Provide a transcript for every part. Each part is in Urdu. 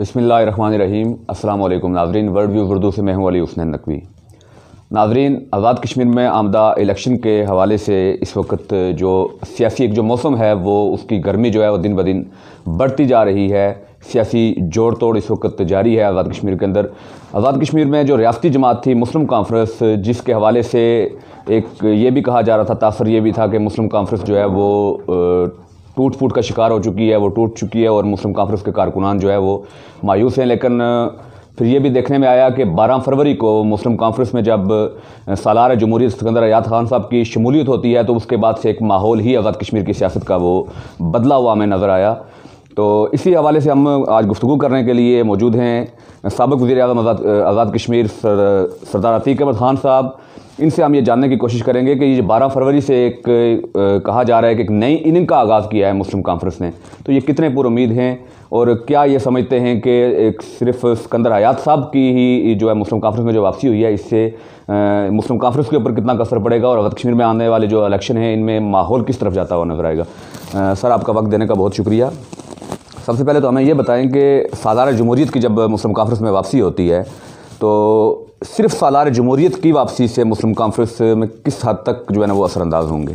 بسم اللہ الرحمن الرحیم۔ السلام علیکم ناظرین، ورلڈ ویو اردو سے میں ہوں علی حسین نقوی۔ ناظرین، آزاد کشمیر میں آمدہ الیکشن کے حوالے سے اس وقت جو سیاسی ایک جو موسم ہے وہ اس کی گرمی جو ہے وہ دن بدن بڑھتی جا رہی ہے۔ سیاسی جوڑ توڑ اس وقت جاری ہے آزاد کشمیر کے اندر۔ آزاد کشمیر میں جو ریاستی جماعت تھی مسلم کانفرنس، جس کے حوالے سے ایک یہ بھی کہا جا رہا تھا، تاثر یہ بھی تھا کہ مسلم کانفرنس جو ہے وہ ٹوٹ پھوٹ کا شکار ہو چکی ہے، وہ ٹوٹ چکی ہے اور مسلم کانفرنس کے کارکنان جو ہے وہ مایوس ہیں۔ لیکن پھر یہ بھی دیکھنے میں آیا کہ 12 فروری کو مسلم کانفرنس میں جب سالار جمہوریت سکندر حیات خان صاحب کی شمولیت ہوتی ہے تو اس کے بعد سے ایک ماحول ہی آزاد کشمیر کی سیاست کا وہ بدلا ہوا ہمیں نظر آیا۔ تو اسی حوالے سے ہم آج گفتگو کرنے کے لیے موجود ہیں سابق وزیر اعظم آزاد کشمیر سردار عتیق احمد خان صاحب۔ ان سے ہم یہ جاننے کی کوشش کریں گے کہ یہ 12 فروری سے ایک کہا جا رہا ہے کہ ایک نئی اننگ کا آغاز کیا ہے مسلم کانفرنس نے، تو یہ کتنے پر امید ہیں اور کیا یہ سمجھتے ہیں کہ ایک صرف سکندر حیات صاحب کی ہی جو ہے مسلم کانفرنس میں جو واپسی ہوئی ہے اس سے مسلم کانفرنس کے اوپر کتنا اثر پڑے گا اور آزاد کشمیر میں آنے والے جو الیکشن ہیں ان میں ماحول کس طرف جاتا ہوا نظر آئے گا؟ سر، آپ کا وقت دینے کا بہت شکریہ۔ سب سے پہلے تو ہمیں یہ بتائیں کہ سالار جمہوریت کی جب مسلم کانفرنس میں واپسی ہوتی ہے تو صرف سالار جمہوریت کی واپسی سے مسلم کانفرنس میں کس حد تک جو ہے نا وہ اثر انداز ہوں گے؟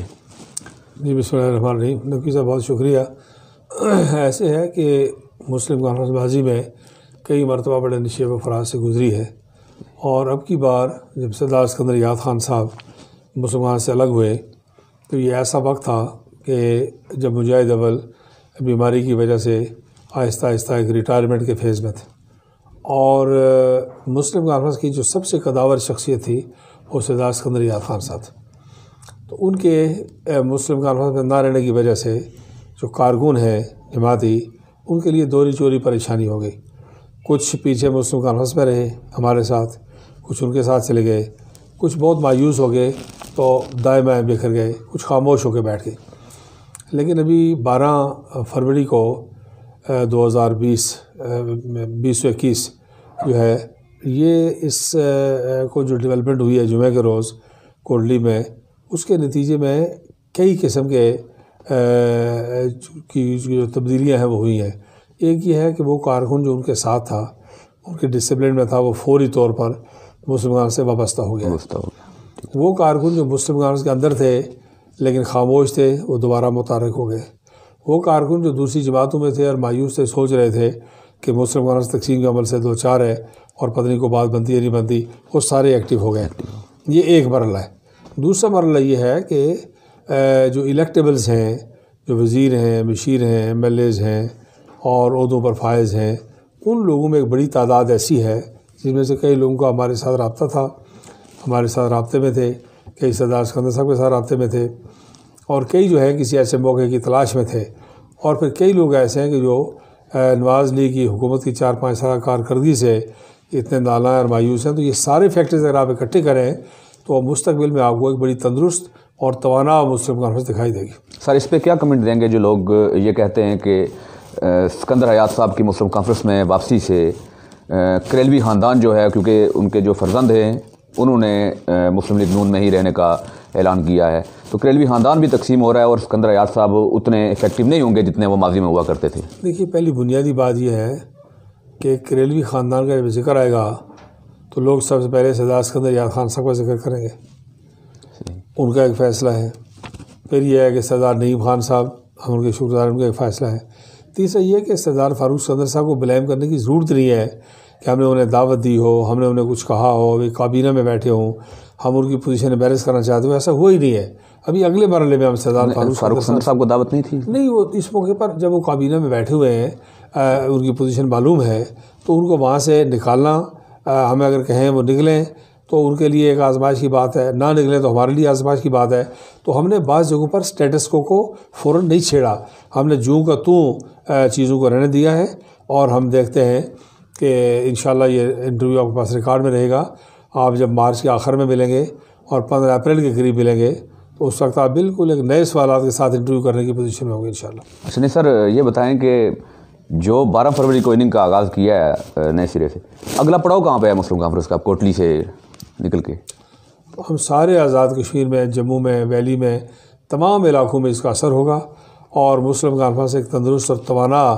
جی، بسم اللہ الرحمن الرحیم۔ نقوی صاحب بہت شکریہ۔ ایسے ہے کہ مسلم کانفرنس بازی میں کئی مرتبہ بڑے نشیب و فراز سے گزری ہے، اور اب کی بار جب سردار سکندر حیات خان صاحب مسلم کانفرنس سے الگ ہوئے تو یہ ایسا وقت تھا کہ جب مجاہد اول بیماری کی وجہ سے آہستہ آہستہ ایک ریٹائرمنٹ کے فیز میں تھے، اور مسلم کانفرنس کی جو سب سے قداور شخصیت تھی وہ سردار سکندر حیات خان صاحب تھے۔ تو ان کے مسلم کانفرنس میں نہ رہنے کی وجہ سے جو کارکن ہیں جماعتی، ان کے لیے دوری چوری پریشانی ہو گئی۔ کچھ پیچھے مسلم کانفرنس میں رہے ہمارے ساتھ، کچھ ان کے ساتھ چلے گئے، کچھ بہت مایوس ہو گئے تو دائیں بائیں بکھر گئے، کچھ خاموش ہو کے بیٹھ گئے۔ لیکن ابھی 12 فروری کو 2021 جو ہے یہ اس کو جو ڈیولپمنٹ ہوئی ہے جمعہ کے روز کوٹلی میں، اس کے نتیجے میں کئی قسم کے کی جو تبدیلیاں ہیں وہ ہوئی ہیں۔ ایک یہ ہے کہ وہ کارکن جو ان کے ساتھ تھا، ان کے ڈسپلن میں تھا، وہ فوری طور پر مسلم کانفرنس سے وابستہ ہو گیا۔ وہ کارکن جو مسلم کانفرنس کے اندر تھے لیکن خاموش تھے، وہ دوبارہ متحرک ہو گئے۔ وہ کارکن جو دوسری جماعتوں میں تھے اور مایوس سے سوچ رہے تھے کہ مسلم کانفرنس تقسیم کے عمل سے دو چار ہے اور پتہ نہیں کو بات بنتی ہے نہیں بنتی، وہ سارے ایکٹیو ہو گئے۔ یہ ایک مرحلہ ہے۔ دوسرا مرحلہ یہ ہے کہ جو الیکٹیبلز ہیں، جو وزیر ہیں، مشیر ہیں، ایم ایل ایز ہیں اور عہدوں پر فائز ہیں، ان لوگوں میں ایک بڑی تعداد ایسی ہے جس میں سے کئی لوگوں کا ہمارے ساتھ رابطہ تھا، ہمارے ساتھ رابطے میں تھے، کئی سردار سکندر صاحب کے ساتھ رابطے میں تھے، اور کئی جو ہے کسی ایسے موقع کی تلاش میں تھے، اور پھر کئی لوگ ایسے ہیں کہ جو نواز لیگ کی حکومت کی 4-5 سالہ کارکردگی سے اتنے نالاں اور مایوس ہیں۔ تو یہ سارے فیکٹرز اگر آپ اکٹھے کریں تو مستقبل میں آپ کو ایک بڑی تندرست اور توانا مسلم کانفرنس دکھائی دے گی۔ سر، اس پہ کیا کمنٹ دیں گے جو لوگ یہ کہتے ہیں کہ سکندر حیات صاحب کی مسلم کانفرنس میں واپسی سے کریلوی خاندان جو ہے، کیونکہ ان کے جو فرزند ہیں انہوں نے مسلم لیگ نون میں ہی رہنے کا اعلان کیا ہے، تو کریلوی خاندان بھی تقسیم ہو رہا ہے اور سکندر حیات صاحب اتنے افیکٹو نہیں ہوں گے جتنے وہ ماضی میں ہوا کرتے تھے؟ دیکھیے، پہلی بنیادی بات یہ ہے کہ کریلوی خاندان کا جب ذکر آئے گا تو لوگ سب سے پہلے سردار سکندر حیات خان صاحب کا ذکر کریں گے، ان کا ایک فیصلہ ہے۔ پھر یہ ہے کہ سردار نعیم خان صاحب، ہم ان کے شکر گزار، ان کا ایک فیصلہ ہے۔ تیسرا یہ کہ سردار فاروق سکندر صاحب کو بلیم کرنے کی ضرورت نہیں ہے کہ ہم نے انہیں دعوت دی ہو، ہم نے انہیں کچھ کہا ہو، ابھی کابینہ میں بیٹھے ہوں، ہم ان کی پوزیشن امبیرس کرنا چاہتے ہو، ایسا ہوا ہی نہیں ہے۔ ابھی اگلے مرحلے میں ہم سردار فاروق سکندر صاحب کو دعوت نہیں تھی؟ نہیں، وہ اس موقع پر جب وہ کابینہ میں بیٹھے ہوئے ہیں، ان کی پوزیشن معلوم ہے، تو ان کو وہاں سے نکالنا، ہمیں اگر کہیں وہ نکلیں تو ان کے لیے ایک آزمائش کی بات ہے، نہ نکلیں تو ہمارے لیے آزمائش کی بات ہے۔ تو ہم نے بعض جگہوں پر سٹیٹس کو فوراً نہیں چھیڑا، ہم نے جوں کا توں چیزوں کو رہنے دیا ہے، اور ہم دیکھتے ہیں کہ انشاءاللہ یہ انٹرویو آپ کے پاس ریکارڈ میں رہے گا۔ آپ جب مارچ کے آخر میں ملیں گے اور 15 اپریل کے قریب ملیں گے تو اس وقت آپ بالکل ایک نئے سوالات کے ساتھ انٹرویو کرنے کی پوزیشن میں ہوں گے انشاءاللہ۔ اچھا، نہیں سر، یہ بتائیں کہ جو 12 فروری کو اننگ کا آغاز کیا ہے نئے سرے سے، اگلا پڑاؤ کہاں پہ ہے مسلم کانفرنس کا کوٹلی سے نکل کے؟ ہم سارے آزاد کشمیر میں، جموں میں، ویلی میں، تمام علاقوں میں اس کا اثر ہوگا، اور مسلم کانفرنس ایک تندرست اور توانا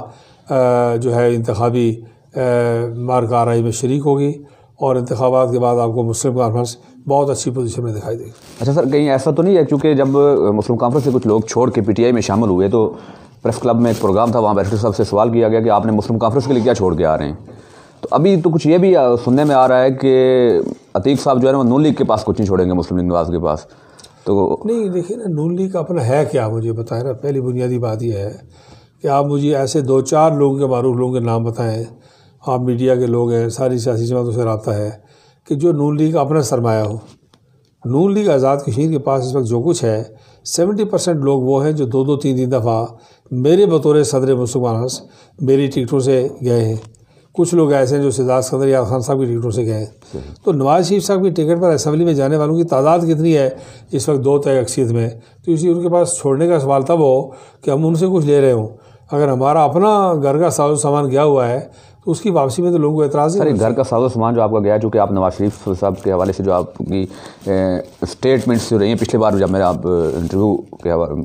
جو ہے انتخابی مارکہ آرائی میں شریک ہوگی اور انتخابات کے بعد آپ کو مسلم کانفرنس بہت اچھی پوزیشن میں دکھائی دے گی۔ اچھا سر، کہیں ایسا تو نہیں ہے چونکہ جب مسلم کانفرنس سے کچھ لوگ چھوڑ کے پی ٹی آئی میں شامل ہوئے تو پریس کلب میں ایک پروگرام تھا، وہاں بیٹھے صاحب سے سوال کیا گیا کہ آپ نے مسلم کانفرنس کے لیے کیا چھوڑ کے آ رہے ہیں؟ تو ابھی تو کچھ یہ بھی سننے میں آ رہا ہے کہ عتیق صاحب جو ہے نا وہ نون لیگ کے پاس کچھ نہیں چھوڑیں گے، مسلم لیگ نواز کے پاس۔ تو نہیں دیکھیے نا، نون لیگ کا اپنا ہے کیا مجھے بتائیں نا۔ پہلی بنیادی بات یہ ہے کہ آپ مجھے ایسے 2-4 لوگوں کے معروف لوگوں کے نام بتائیں، آپ میڈیا کے لوگ ہیں، ساری سیاسی جماعتوں سے رابطہ ہے، کہ جو نون لیگ کا اپنا سرمایہ ہو۔ نون لیگ آزاد کشمیر کے پاس اس وقت جو کچھ ہے 70% لوگ وہ ہیں جو 2-3 دفعہ میرے بطور صدر مسلم کانفرنس میری ٹکٹوں سے گئے ہیں۔ کچھ لوگ ایسے ہیں جو سجاد صدر یا خان صاحب کی ٹکٹوں سے گئے ہیں۔ تو نواز شریف صاحب کی ٹکٹ پر اسمبلی میں جانے والوں کی تعداد کتنی ہے اس وقت 2 طے اکثریت میں؟ تو اسی ان کے پاس چھوڑنے کا سوال تب ہو کہ ہم ان سے کچھ لے رہے ہوں۔ اگر ہمارا اپنا گھر کا ساز و سامان گیا ہوا ہے تو اس کی واپسی میں تو لوگوں کو اعتراض ہے۔ گھر کا ساز و سامان جو آپ کا گیا ہے، چونکہ آپ نواز شریف صاحب کے حوالے سے جو آپ کی اسٹیٹمنٹس جو رہی ہیں، پچھلے بار جب میرا آپ انٹرویو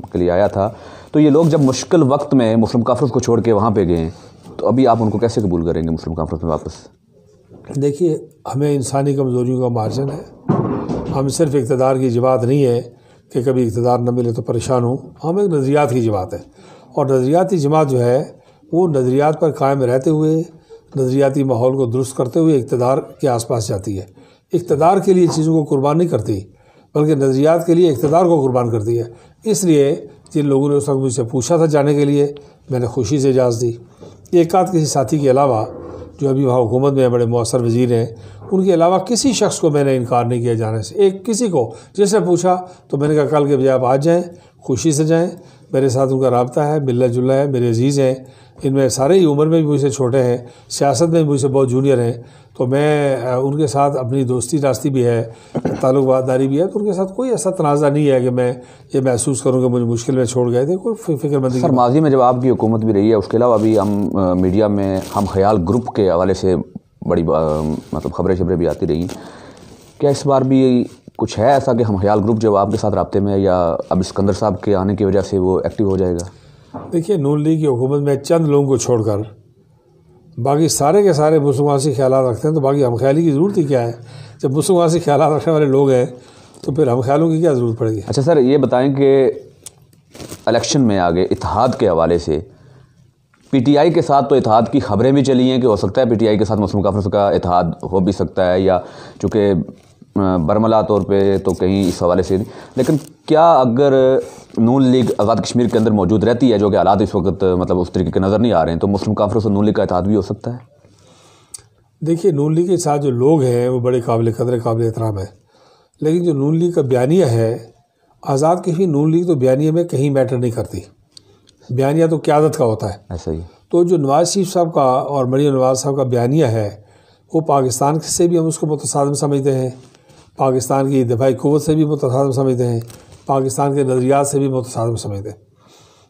کے لیے آیا تھا تو یہ لوگ جب مشکل وقت میں مسلم کانفرنس کو چھوڑ کے وہاں پہ گئے ہیں تو ابھی آپ ان کو کیسے قبول کریں گے مسلم کانفرنس میں واپس؟ دیکھیے، ہمیں انسانی کمزوریوں کا مارجن ہے۔ ہم صرف اقتدار کی جماعت نہیں ہے کہ کبھی اقتدار نہ ملے تو پریشان ہوں، ہم ایک نظریات کی جماعت ہے، اور نظریاتی جماعت جو ہے وہ نظریات پر قائم رہتے ہوئے، نظریاتی ماحول کو درست کرتے ہوئے اقتدار کے آس پاس جاتی ہے۔ اقتدار کے لیے چیزوں کو قربان نہیں کرتی بلکہ نظریات کے لیے اقتدار کو قربان کرتی ہے۔ اس لیے جن لوگوں نے اس وقت مجھ سے پوچھا تھا جانے کے لیے، میں نے خوشی سے اجازت دی۔ ایک آدھ کسی ساتھی کے علاوہ جو ابھی وہاں حکومت میں بڑے مؤثر وزیر ہیں، ان کے علاوہ کسی شخص کو میں نے انکار نہیں کیا جانے سے۔ ایک کسی کو جس نے پوچھا تو میں نے کہا کل کے بجائے آپ آج جائیں، خوشی سے جائیں، میرے ساتھ ان کا رابطہ ہے، ملنا جلنا ہے، میرے عزیز ہیں، ان میں سارے ہی عمر میں بھی مجھ سے چھوٹے ہیں، سیاست میں بھی مجھ سے بہت جونیئر ہیں، تو میں ان کے ساتھ اپنی دوستی راستی بھی ہے، تعلق داری بھی ہے، تو ان کے ساتھ کوئی ایسا تنازع نہیں ہے کہ میں یہ محسوس کروں کہ مجھے مشکل میں چھوڑ گئے تھے۔ کوئی فکر مندی سر، ماضی میں جب آپ کی حکومت بھی رہی ہے، اس کے علاوہ ابھی ہم میڈیا میں ہم خیال گروپ کے حوالے سے بڑی مطلب خبریں بھی آتی رہی، کیا اس بار بھی کچھ ہے ایسا کہ ہم خیال گروپ جو آپ کے ساتھ رابطے میں، یا اب اسکندر صاحب کے آنے کی وجہ سے وہ ایکٹیو ہو جائے گا؟ دیکھیے، نون لیگ کی حکومت میں چند لوگوں کو چھوڑ کر باقی سارے کے سارے مسلمان سے خیالات رکھتے ہیں، تو باقی ہم خیالی کی ضرورت ہی کیا ہے؟ جب مسلمان سے خیالات رکھنے والے لوگ ہیں تو پھر ہم خیالوں کی کیا ضرورت پڑے گی؟ اچھا سر، یہ بتائیں کہ الیکشن میں آگے اتحاد کے حوالے سے پی ٹی آئی کے ساتھ تو اتحاد کی خبریں بھی چلی ہیں کہ ہو سکتا ہے پی ٹی آئی کے ساتھ مسلم کانفرنس کا اتحاد ہو بھی سکتا ہے، یا چونکہ برملا طور پہ تو کہیں اس حوالے سے نہیں، لیکن کیا اگر نون لیگ آزاد کشمیر کے اندر موجود رہتی ہے، جو کہ حالات اس وقت مطلب اس طریقے کے نظر نہیں آ رہے ہیں، تو مسلم کانفرنس اور نون لیگ کا اتحاد بھی ہو سکتا ہے؟ دیکھیے، نون لیگ کے ساتھ جو لوگ ہیں وہ بڑے قابل قدر قابل احترام ہیں، لیکن جو نون لیگ کا بیانیہ ہے، آزاد کشمیر نون لیگ تو بیانیہ میں کہیں میٹر نہیں کرتی، بیانیہ تو قیادت کا ہوتا ہے۔ ایسا ہی تو جو نواز شریف صاحب کا اور مریم نواز صاحب کا بیانیہ ہے، وہ پاکستان سے بھی ہم اس کو متصادم سمجھتے ہیں، پاکستان کی دفاعی قوت سے بھی متصادم سمجھتے ہیں، پاکستان کے نظریات سے بھی متصادم سمجھتے ہیں۔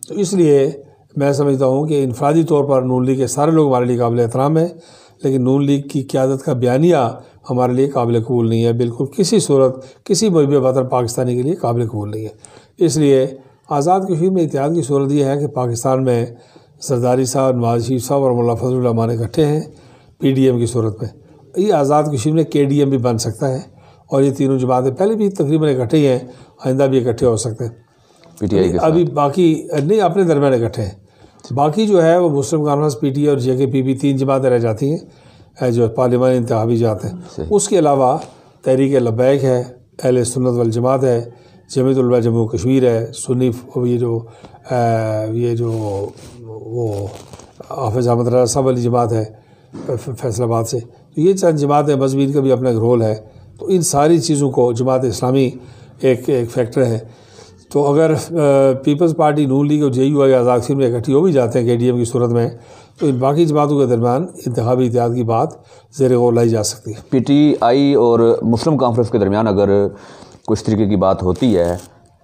تو اس لیے میں سمجھتا ہوں کہ انفرادی طور پر نون لیگ کے سارے لوگ ہمارے لیے قابل احترام ہیں، لیکن نون لیگ کی قیادت کا بیانیہ ہمارے لیے قابل قبول نہیں ہے، بالکل کسی صورت کسی محب وطن پاکستانی کے لیے قابل قبول نہیں ہے۔ اس لیے آزاد کشمیر میں اتحاد کی صورت یہ ہے کہ پاکستان میں زرداری صاحب، نواز شریف صاحب اور مولانا فضل الرحمان اکٹھے ہیں پی ڈی ایم کی صورت میں۔ یہ آزاد کشمیر میں کے ڈی ایم بھی بن سکتا ہے، اور یہ تینوں جماعتیں پہلے بھی تقریباً اکٹھے ہی ہیں، آئندہ بھی اکٹھے ہو سکتے ہیں۔ پی ٹی آئی کے ابھی باقی نہیں، اپنے درمیان اکٹھے ہیں، باقی جو ہے وہ مسلم کانفرنس، پی ٹی آئی اور جے کے پی بھی 3 جماعتیں رہ جاتی ہیں جو پارلیمانی انتخابی جماعت ہیں۔ اس کے علاوہ تحریک لبیک ہے، اہل سنت والجماعت ہے، جمعیت علماء جموں کشمیر ہے، سنی یہ جو وہ حافظ احمد رضا صاحب والی جماعت ہے فیصل آباد سے، تو یہ چند جماعتیں مذہبین کا بھی اپنا ایک رول ہے۔ تو ان ساری چیزوں کو جماعت اسلامی ایک فیکٹر ہے۔ تو اگر پیپلز پارٹی، نون لیگ اور جے یو آئی آزاد کشمیر میں اکٹھی ہو بھی جاتے ہیں کے ڈی ایم کی صورت میں، تو ان باقی جماعتوں کے درمیان انتخابی اتحاد کی بات زیر غور لائی جا سکتی ہے۔ پی ٹی آئی اور مسلم کانفرنس کے درمیان اگر کوئی اس طریقے کی بات ہوتی ہے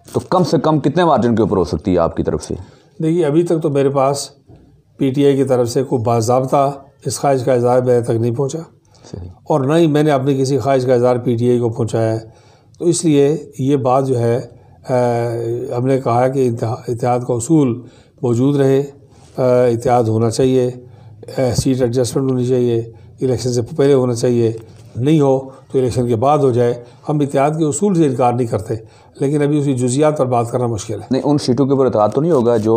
تو کم سے کم کتنے مارجن کے اوپر ہو سکتی ہے آپ کی طرف سے؟ دیکھیے، ابھی تک تو میرے پاس پی ٹی آئی کی طرف سے کوئی باضابطہ اس خواہش کا اظہار میرے تک نہیں پہنچا، اور نہ ہی میں نے اپنی کسی خواہش کا اظہار پی ٹی آئی کو پہنچایا ہے۔ تو اس لیے یہ بات جو ہے ہم نے کہا کہ اتحاد کا اصول موجود رہے، اتحاد ہونا چاہیے، سیٹ ایڈجسٹمنٹ ہونی چاہیے، الیکشن سے پہلے ہونا چاہیے، نہیں ہو تو الیکشن کے بعد ہو جائے. ہم اتحاد کے اصول سے انکار نہیں کرتے، لیکن ابھی اسی جزیات پر بات کرنا مشکل ہے. نہیں، ان سیٹوں کے اوپر اتحاد تو نہیں ہوگا جو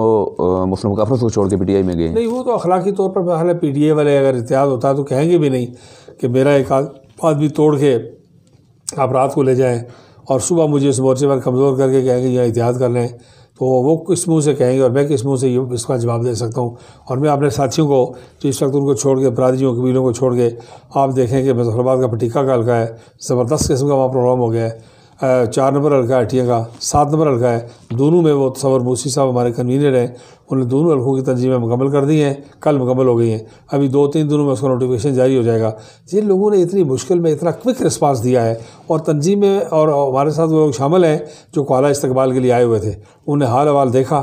مسلم کانفرنس کو چھوڑ کے پی ٹی آئی میں گئے؟ نہیں، وہ تو اخلاقی طور پر بہرحال پی ٹی اے والے اگر اتحاد ہوتا ہے تو کہیں گے بھی نہیں کہ میرا ایک آدمی توڑ کے آپ رات کو لے جائیں اور صبح مجھے اس مورچے پر کمزور کر کے کہیں گے یہاں اتحاد کر لیں. تو وہ کس منہ سے کہیں گے اور میں کس منہ سے اس کا جواب دے سکتا ہوں؟ اور میں اپنے ساتھیوں کو جو اس وقت ان کو چھوڑ کے برادریوں قبیلوں کو چھوڑ کے آپ دیکھیں کہ مظفر آباد کا پٹیکہ کا حلقہ ہے، زبردست قسم کا وہاں پروگرام ہو گیا ہے. 4 نمبر حلقہ ہے اٹیا کا، 7 نمبر حلقہ ہے. دونوں میں وہ تصور موسی صاحب ہمارے کنوینر ہیں، انہوں نے دونوں حلقوں کی تنظیمیں مکمل کر دی ہیں، کل مکمل ہو گئی ہیں. ابھی 2-3 دنوں میں اس کا نوٹیفیکیشن جاری ہو جائے گا. جن لوگوں نے اتنی مشکل میں اتنا کوئک رسپانس دیا ہے اور تنظیمیں اور ہمارے ساتھ وہ لوگ شامل ہیں جو کالا استقبال کے لیے آئے ہوئے تھے، انہوں نے حال احوال دیکھا.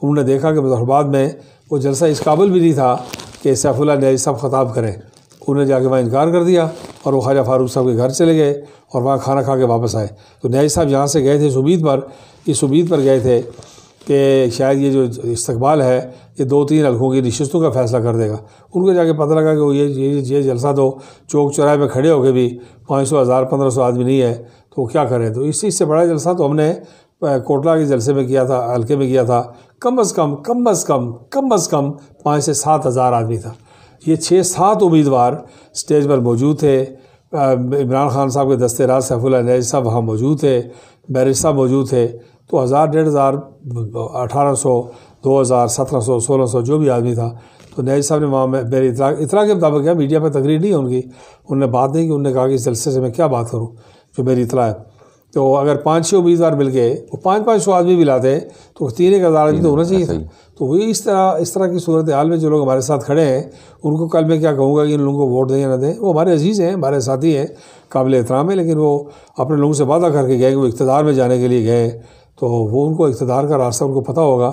انہوں نے دیکھا کہ مظفر آباد میں وہ جلسہ اس قابل بھی نہیں تھا کہ سیف اللہ نیازی صاحب خطاب کریں. انہوں نے جا کے وہاں انکار کر دیا اور وہ خواجہ فاروق صاحب کے گھر چلے گئے اور وہاں کھانا کھا کے واپس آئے. تو نیازی صاحب یہاں سے گئے تھے اس امید پر گئے تھے کہ شاید یہ جو استقبال ہے یہ 2-3 حلقوں کی نشستوں کا فیصلہ کر دے گا. ان کو جا کے پتہ لگا کہ وہ یہ جلسہ تو چوک چوراہے میں کھڑے ہو کے بھی 500 1000 1500 آدمی نہیں ہے تو وہ کیا کریں. تو اس سے بڑا جلسہ تو ہم نے کوٹلہ کے جلسے میں کیا تھا، حلقے میں کیا تھا. کم از کم 5 سے 7 ہزار آدمی تھا. یہ 6-7 امیدوار سٹیج پر موجود تھے. عمران خان صاحب کے دستے راز سیف اللہ نیازی صاحب وہاں موجود تھے، بیرش صاحب موجود تھے. تو 1000-1500 1800 2000 1700 1600 جو بھی آدمی تھا. تو نیازی صاحب نے وہاں میری اطلاع کے مطابق کیا، میڈیا پہ تقریر نہیں ہے ان کی، انہوں نے بات نہیں کی. انہوں نے کہا کہ اس جلسے سے میں کیا بات کروں جو میری اطلاع ہے. تو اگر 5-6 امیدوار مل گئے، وہ 500 آدمی بھی لاتے تو 3-1000 آدمی تو ہونا چاہیے تھا. تو وہی اس طرح کی صورتحال میں جو لوگ ہمارے ساتھ کھڑے ہیں ان کو کل میں کیا کہوں گا کہ ان لوگوں کو ووٹ دیں یا نہ دیں. وہ ہمارے عزیز ہیں، ہمارے ساتھی ہیں، قابل احترام ہیں، لیکن وہ اپنے لوگوں سے وعدہ کر کے گئے کہ وہ اقتدار میں جانے کے لیے گئے. تو وہ ان کو اقتدار کا راستہ ان کو پتہ ہوگا.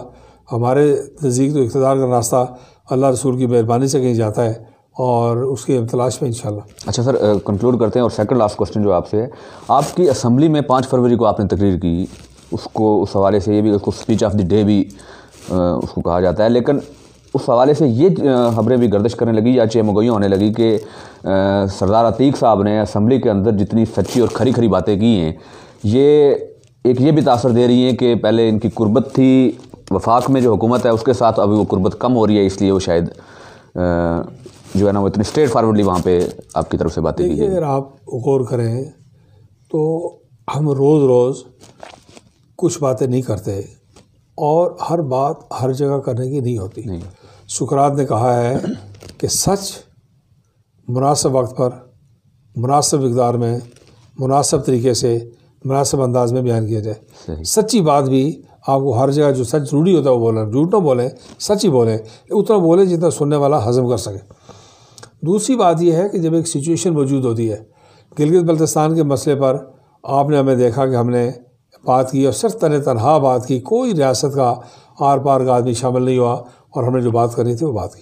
ہمارے نزدیک تو اقتدار کا راستہ اللہ رسول کی مہربانی سے کہیں جاتا ہے اور اس کے تلاش میں انشاءاللہ. اچھا سر، کنکلوڈ کرتے ہیں. اور سیکنڈ لاسٹ کوسچن جو آپ سے ہے، آپ کی اسمبلی میں 5 فروری کو آپ نے تقریر کی، اس حوالے سے یہ بھی اس کو اسپیچ آف دی ڈے بھی اس کو کہا جاتا ہے، لیکن اس حوالے سے یہ خبریں بھی گردش کرنے لگی یا چہمگوئیاں ہونے لگی کہ سردار عتیق صاحب نے اسمبلی کے اندر جتنی سچی اور کھری باتیں کی ہیں، یہ بھی تاثر دے رہی ہیں کہ پہلے ان کی قربت تھی وفاق میں جو حکومت ہے اس کے ساتھ، ابھی وہ قربت کم ہو رہی ہے، اس لیے وہ شاید جو ہے نا وہ اتنی اسٹریٹ فارورڈلی وہاں پہ آپ کی طرف سے باتیں کی جائیں. اگر آپ غور کریں تو ہم روز کچھ باتیں نہیں کرتے اور ہر بات ہر جگہ کرنے کی نہیں ہوتی. سقراط نے کہا ہے کہ سچ مناسب وقت پر، مناسب مقدار میں، مناسب طریقے سے، مناسب انداز میں بیان کیا جائے. سچی بات بھی آپ کو ہر جگہ جو سچ ضروری ہوتا ہے وہ بولیں، جھوٹ نہ بولیں، سچ ہی بولیں، اتنا بولیں جتنا سننے والا ہضم کر سکے. دوسری بات یہ ہے کہ جب ایک سچویشن موجود ہوتی ہے، گلگت بلتستان کے مسئلے پر آپ نے ہمیں دیکھا کہ ہم نے بات کی اور صرف تنہا بات کی، کوئی ریاست کا آر پار کا آدمی شامل نہیں ہوا اور ہم نے جو بات کرنی تھی وہ بات کی.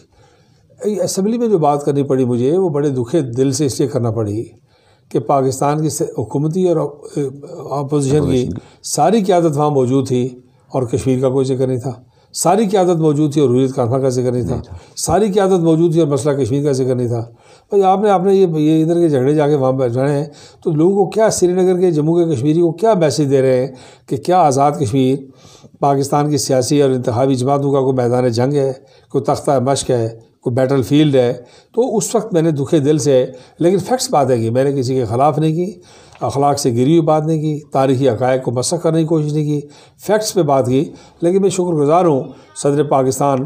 اسمبلی میں جو بات کرنی پڑی مجھے، وہ بڑے دکھے دل سے اس لیے کرنا پڑی کہ پاکستان کی حکومتی اور اپوزیشن کی ساری قیادت وہاں موجود تھی اور کشمیر کا کوئی ذکر نہیں تھا. ساری قیادت موجود تھی اور حریت کانفرنس کا ذکر نہیں تھا. ساری قیادت موجود تھی اور مسئلہ کشمیر کا ذکر نہیں تھا. بھائی آپ نے یہ ادھر کے جھگڑے جا کے وہاں بیٹھائے ہیں تو لوگوں کو کیا، سری نگر کے جموں کے کشمیری کو کیا میسیج دے رہے ہیں کہ کیا آزاد کشمیر پاکستان کی سیاسی اور انتخابی جماعتوں کا کوئی میدان جنگ ہے، کوئی تختہ مشق ہے، کوئی بیٹل فیلڈ ہے. تو اس وقت میں نے دکھے دل سے، لیکن فیکٹس باتیں کی، میں نے کسی کے خلاف نہیں کی، اخلاق سے گری ہوئی بات نہیں کی، تاریخی حقائق کو مسخ کرنے کی کوشش نہیں کی، فیکٹس پہ بات کی. لیکن میں شکر گزار ہوں صدر پاکستان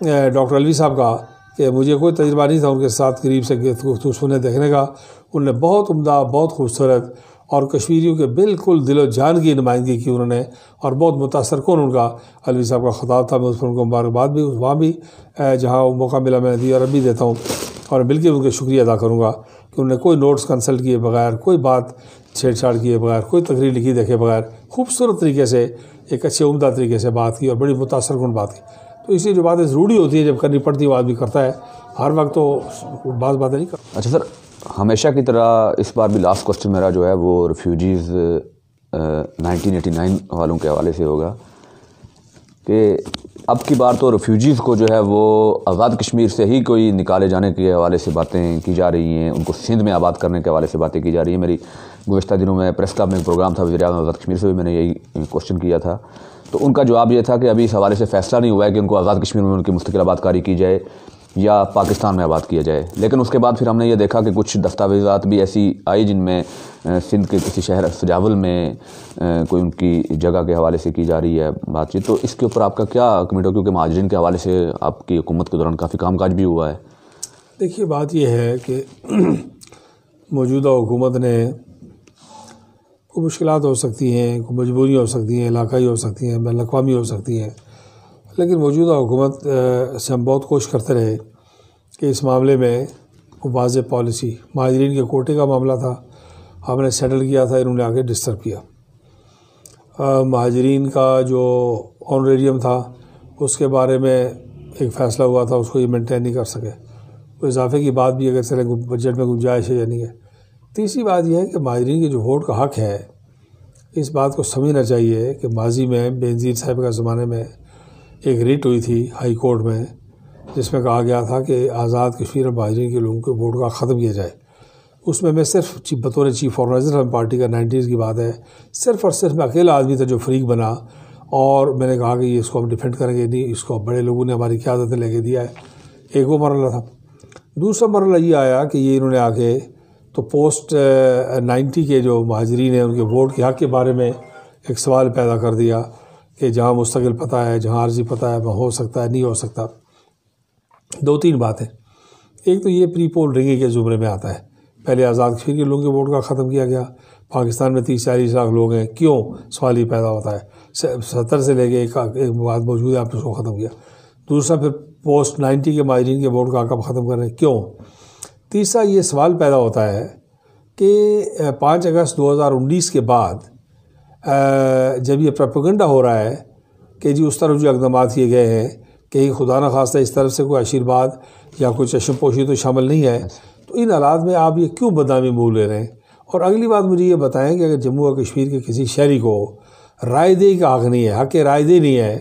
ڈاکٹر علوی صاحب کا کہ مجھے کوئی تجربہ نہیں تھا ان کے ساتھ قریب سے گفتگو سننے دیکھنے کا. انہوں نے بہت عمدہ، بہت خوبصورت اور کشمیریوں کے بالکل دل و جان کی نمائندگی کی انہوں نے، اور بہت متاثر کن ان کا علوی صاحب کا خطاب تھا. میں اس پر ان کو مبارکباد بھی وہاں بھی جہاں موقع ملا میں نے دی اور اب بھی دیتا ہوں، اور بالکل ان کا شکریہ ادا کروں گا کہ انہوں نے کوئی نوٹس کنسلٹ کیے بغیر، کوئی بات چھیڑ چھاڑ کیے بغیر، کوئی تقریر لکھی دیکھے بغیر خوبصورت طریقے سے، ایک اچھے عمدہ طریقے سے بات کی اور بڑی متاثر کن بات کی. تو اس لیے جو باتیں ضروری ہوتی ہیں جب کرنی پڑتی ہے وہ آدمی کرتا ہے، ہر وقت تو بعض باتیں نہیں کرتا. اچھا سر، ہمیشہ کی طرح اس بار بھی لاسٹ کوسچن میرا جو ہے وہ ریفیوجیز 1989 والوں کے حوالے سے ہوگا کہ اب کی بار تو ریفیوجیز کو جو ہے وہ آزاد کشمیر سے ہی کوئی نکالے جانے کے حوالے سے باتیں کی جا رہی ہیں، ان کو سندھ میں آباد کرنے کے حوالے سے باتیں کی جا رہی ہیں. میری گزشتہ دنوں میں پریس کلب میں ایک پروگرام تھا وزیر اعظم آزاد کشمیر سے بھی میں نے یہی کوشچن کیا تھا، تو ان کا جواب یہ تھا کہ ابھی اس حوالے سے فیصلہ نہیں ہوا ہے کہ ان کو آزاد کشمیر میں ان کی مستقل آباد کاری کی جائے یا پاکستان میں آباد کیا جائے. لیکن اس کے بعد پھر ہم نے یہ دیکھا کہ کچھ دستاویزات بھی ایسی آئی جن میں سندھ کے کسی شہر سجاول میں کوئی ان کی جگہ کے حوالے سے کی جا رہی ہے بات چیت. تو اس کے اوپر آپ کا کیا کمنٹ ہو، کیونکہ مہاجرین کے حوالے سے آپ کی حکومت کے دوران کافی کام کاج بھی ہوا ہے؟ دیکھیے بات یہ ہے کہ موجودہ حکومت نے کوئی مشکلات ہو سکتی ہیں، کوئی مجبوریاں ہو سکتی ہیں، علاقائی ہو سکتی ہیں، بین الاقوامی ہو سکتی ہیں، لیکن موجودہ حکومت سے ہم بہت کوشش کرتے رہے کہ اس معاملے میں واضح پالیسی. مہاجرین کے کوٹے کا معاملہ تھا، ہم نے سیٹل کیا تھا، انہوں نے آگے ڈسٹرب کیا. مہاجرین کا جو آنریریم تھا اس کے بارے میں ایک فیصلہ ہوا تھا، اس کو یہ مینٹین نہیں کر سکے. کوئی اضافے کی بات بھی اگر چلے بجٹ میں گنجائش ہے یا نہیں ہے. تیسری بات یہ ہے کہ مہاجرین کے جو ووٹ کا حق ہے، اس بات کو سمجھنا چاہیے کہ ماضی میں بینظیر صاحب کا زمانے میں ایک ریٹ ہوئی تھی ہائی کورٹ میں، جس میں کہا گیا تھا کہ آزاد کشمیر اور مہاجرین کے لوگوں کے ووٹ کا ختم کیا جائے. اس میں صرف بطور چیف آرگنائزر پارٹی کا 90s کی بات ہے، صرف اور صرف میں اکیلا آدمی تھا جو فریق بنا، اور میں نے کہا کہ یہ اس کو ہم ڈیفینڈ کریں گے نہیں، اس کو بڑے لوگوں نے ہماری قیادت لے کے دیا ہے. ایک وہ مرحلہ تھا. دوسرا مرحلہ یہ آیا کہ یہ انہوں نے آ کے تو پوسٹ 90 کے جو مہاجرین ہیں ان کے ووٹ کے حق کے بارے میں ایک سوال پیدا کر دیا کہ جہاں مستقل پتہ ہے، جہاں عارضی پتہ ہے، وہاں ہو سکتا ہے نہیں ہو سکتا. 2-3 باتیں. ایک تو یہ پری پول رنگنگ کے زمرے میں آتا ہے. پہلے آزاد کشمیر کے لوگوں کے ووٹ کا ختم کیا گیا، پاکستان میں 30-40 لاکھ لوگ ہیں، کیوں؟ سوال یہ پیدا ہوتا ہے. 70 سے لے کے ایک بات موجود ہے، آپ نے اس کو ختم کیا. دوسرا پھر پوسٹ 90 کے مہاجرین کے ووٹ کا حق ختم کر رہے ہیں، کیوں؟ تیسرا یہ سوال پیدا ہوتا ہے کہ 5 اگست 2019 کے بعد جب یہ پروپیگنڈا ہو رہا ہے کہ جی اس طرف جو اقدامات کیے گئے ہیں کہ خدا نہ خواستہ اس طرف سے کوئی آشیرواد یا کوئی چشم پوشی تو شامل نہیں ہے، تو ان حالات میں آپ یہ کیوں بدنامی مول لے رہے ہیں؟ اور اگلی بات مجھے یہ بتائیں کہ اگر جموں و کشمیر کے کسی شہری کو رائے دہی کا حق نہیں ہے، حق رائے دہی نہیں ہے،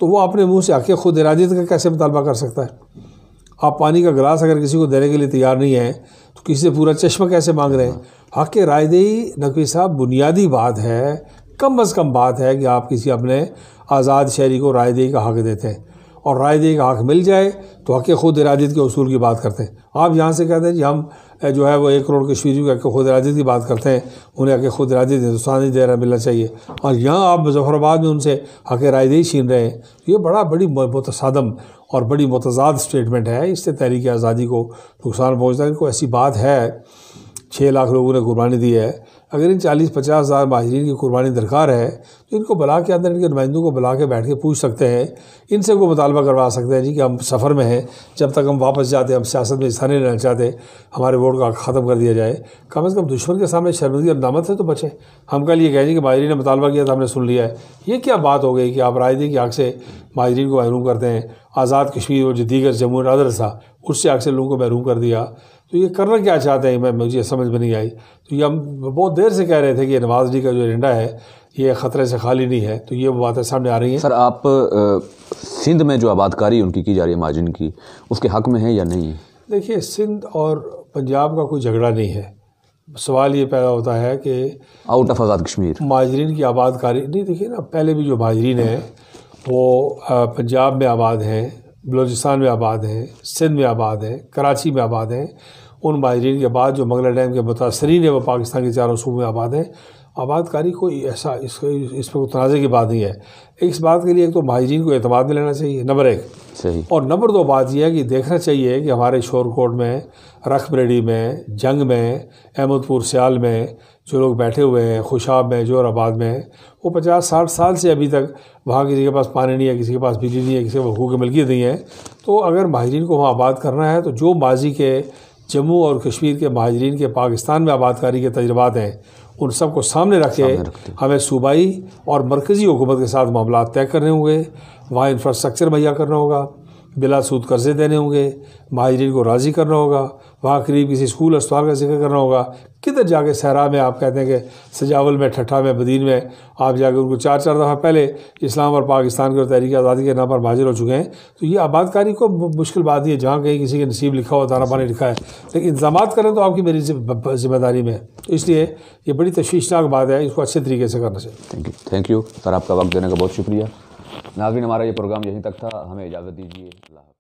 تو وہ اپنے منہ سے حق خود ارادیت کا کیسے مطالبہ کر سکتا ہے؟ آپ پانی کا گلاس اگر کسی کو دینے کے لیے تیار نہیں ہیں تو کسی سے پورا چشمہ کیسے مانگ رہے ہیں؟ حق رائے دہی نقوی صاحب بنیادی بات ہے، کم از کم بات ہے کہ آپ کسی اپنے آزاد شہری کو رائے دہی کا حق دیتے ہیں، اور رائے دہی کا حق مل جائے تو حق خود ارادیت کے اصول کی بات کرتے ہیں. آپ یہاں سے کہتے ہیں جی ہم جو ہے وہ 1 کروڑ کشمیریوں کے حق خود ارادیت کی بات کرتے ہیں، انہیں حق خود ارادیت ہندوستان ہی دے رہا ملنا چاہیے، اور یہاں آپ مظفر آباد میں ان سے حق رائے دہی چھین رہے ہیں. یہ بڑی متصادم اور بڑی متضاد سٹیٹمنٹ ہے. اس سے تحریک آزادی کو نقصان پہنچتا ہے. ان کو ایسی بات ہے 6 لاکھ لوگوں نے قربانی دی ہے، اگر ان 40-50 ہزار مہاجرین کی قربانی درکار ہے تو ان کو بلا کے اندر ان کے نمائندوں کو بلا کے بیٹھ کے پوچھ سکتے ہیں، ان سے کوئی مطالبہ کروا سکتے ہیں جی کہ ہم سفر میں ہیں، جب تک ہم واپس جاتے ہم سیاست میں حصہ نہیں لینا چاہتے، ہمارے ووٹ کا ختم کر دیا جائے. کم از کم دشمن کے سامنے شرمندگی اور ندامت سے تو بچیں. ہم کل یہ کہیں گے کہ مہاجرین نے مطالبہ کیا تھا ہم نے سن لیا ہے. یہ کیا بات ہو گئی کہ آپ رائے دہی کے حق سے مہاجرین کو محروم کرتے ہیں؟ آزاد کشمیر اور جو دیگر جموں اور ادر تھا اس سے حق سے لوگوں کو محروم کر دیا. تو یہ کرنا کیا چاہتے ہیں مجھے سمجھ میں نہیں آئی. تو یہ ہم بہت دیر سے کہہ رہے تھے کہ نواز لی کا جو ایجنڈا ہے یہ خطرے سے خالی نہیں ہے، تو یہ باتیں سامنے آ رہی ہیں. سر آپ سندھ میں جو آباد کاری ان کی جا رہی ہے مہاجرین کی، اس کے حق میں ہے یا نہیں؟ دیکھیے سندھ اور پنجاب کا کوئی جھگڑا نہیں ہے. سوال یہ پیدا ہوتا ہے کہ آؤٹ آف آزاد کشمیر مہاجرین کی آباد کاری نہیں. دیکھیے نا، پہلے بھی جو مہاجرین ہیں وہ پنجاب میں آباد ہیں، بلوچستان میں آباد ہیں، سندھ میں آباد ہیں، کراچی میں آباد ہیں. ان مہاجرین کے بعد جو منگلا ڈیم کے متاثرین ہیں وہ پاکستان کے 4 صوبوں میں آباد ہیں. آباد کاری کوئی ایسا اس پہ کوئی تنازع کی بات نہیں ہے. اس بات کے لیے ایک تو مہاجرین کو اعتماد میں لینا چاہیے، نمبر 1 صحیح، اور نمبر 2 بات یہ ہے کہ دیکھنا چاہیے کہ ہمارے شور کوٹ میں، رخ بریڈی میں، جنگ میں، احمد پور سیال میں جو لوگ بیٹھے ہوئے ہیں، خوشاب میں، جوہر آباد میں، وہ 50-60 سال سے ابھی تک وہاں کسی کے پاس پانی نہیں ہے، کسی کے پاس بجلی نہیں ہے، کسی کے حقوق ملکیت نہیں ہے. تو اگر مہاجرین کو وہاں آباد کرنا ہے تو جو ماضی کے جموں اور کشمیر کے مہاجرین کے پاکستان میں آباد کاری کے تجربات ہیں ان سب کو سامنے رکھ کے ہمیں صوبائی اور مرکزی حکومت کے ساتھ معاملات طے کرنے ہوں گے. وہاں انفراسٹرکچر مہیا کرنا ہوگا، بلا سود قرضے دینے ہوں گے، مہاجرین کو راضی کرنا ہوگا، وہاں قریب کسی اسکول اسپتال کا ذکر کرنا ہوگا. کدھر جا کے صحرا میں آپ کہتے ہیں کہ سجاول میں، ٹھٹھا میں، بدین میں آپ جا کے ان کو 4 دفعہ پہلے اسلام اور پاکستان کے اور تحریک آزادی کے نام پر مہاجر ہو چکے ہیں. تو یہ آباد کاری کو مشکل بات ہے، جہاں کہیں کسی کے نصیب لکھا ہو، دانہ پانی لکھا ہے، لیکن انتظامات کریں تو آپ کی میری ذمہ داری میں ہے. تو اس لیے یہ بڑی تشویشناک بات ہے، اس کو اچھے طریقے سے کرنا چاہیے. تھینک یو سر، آپ کا وقت دینے کا بہت شکریہ. ناظرین، ہمارا یہ پروگرام یہیں تک تھا، ہمیں اجازت دیجیے. اللہ حافظ.